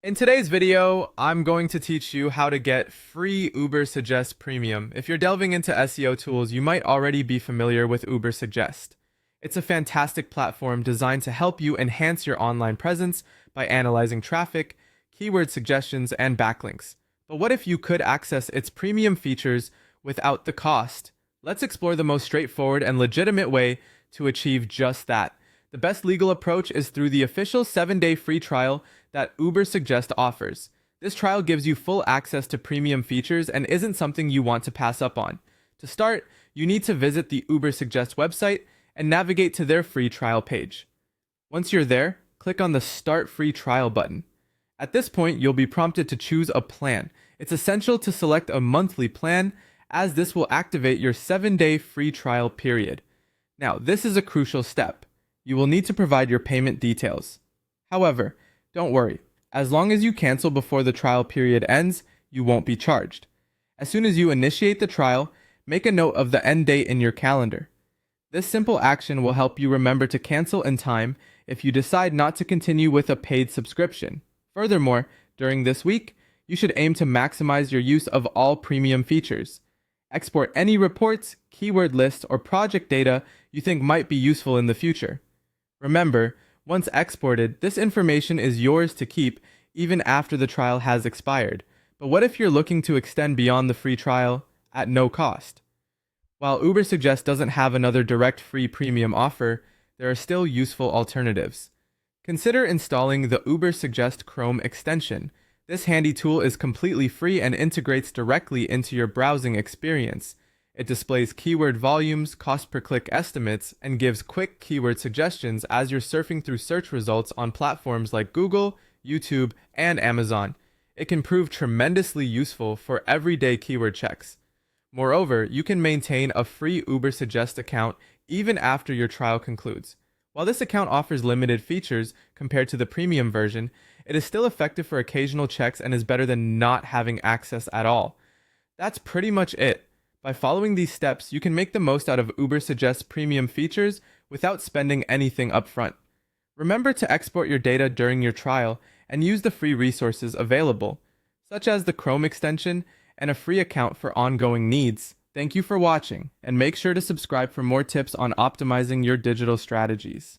In today's video, I'm going to teach you how to get free Ubersuggest Premium. If you're delving into SEO tools, you might already be familiar with Ubersuggest. It's a fantastic platform designed to help you enhance your online presence by analyzing traffic, keyword suggestions, and backlinks. But what if you could access its premium features without the cost? Let's explore the most straightforward and legitimate way to achieve just that. The best legal approach is through the official 7-day free trial that Ubersuggest offers. This trial gives you full access to premium features and isn't something you want to pass up on. To start, you need to visit the Ubersuggest website and navigate to their free trial page. Once you're there, click on the Start Free Trial button. At this point, you'll be prompted to choose a plan. It's essential to select a monthly plan, as this will activate your 7-day free trial period. Now, this is a crucial step. You will need to provide your payment details. However, don't worry. As long as you cancel before the trial period ends, you won't be charged. As soon as you initiate the trial, make a note of the end date in your calendar. This simple action will help you remember to cancel in time if you decide not to continue with a paid subscription. Furthermore, during this week, you should aim to maximize your use of all premium features. Export any reports, keyword lists, or project data you think might be useful in the future. Remember, once exported, this information is yours to keep even after the trial has expired. But what if you're looking to extend beyond the free trial at no cost? While Ubersuggest doesn't have another direct free premium offer, there are still useful alternatives. Consider installing the Ubersuggest Chrome extension. This handy tool is completely free and integrates directly into your browsing experience. It displays keyword volumes, cost per click estimates, and gives quick keyword suggestions as you're surfing through search results on platforms like Google, YouTube, and Amazon. It can prove tremendously useful for everyday keyword checks. Moreover, you can maintain a free Ubersuggest account even after your trial concludes. While this account offers limited features compared to the premium version, it is still effective for occasional checks and is better than not having access at all. That's pretty much it. By following these steps, you can make the most out of Ubersuggest premium features without spending anything upfront. Remember to export your data during your trial and use the free resources available, such as the Chrome extension and a free account for ongoing needs. Thank you for watching, and make sure to subscribe for more tips on optimizing your digital strategies.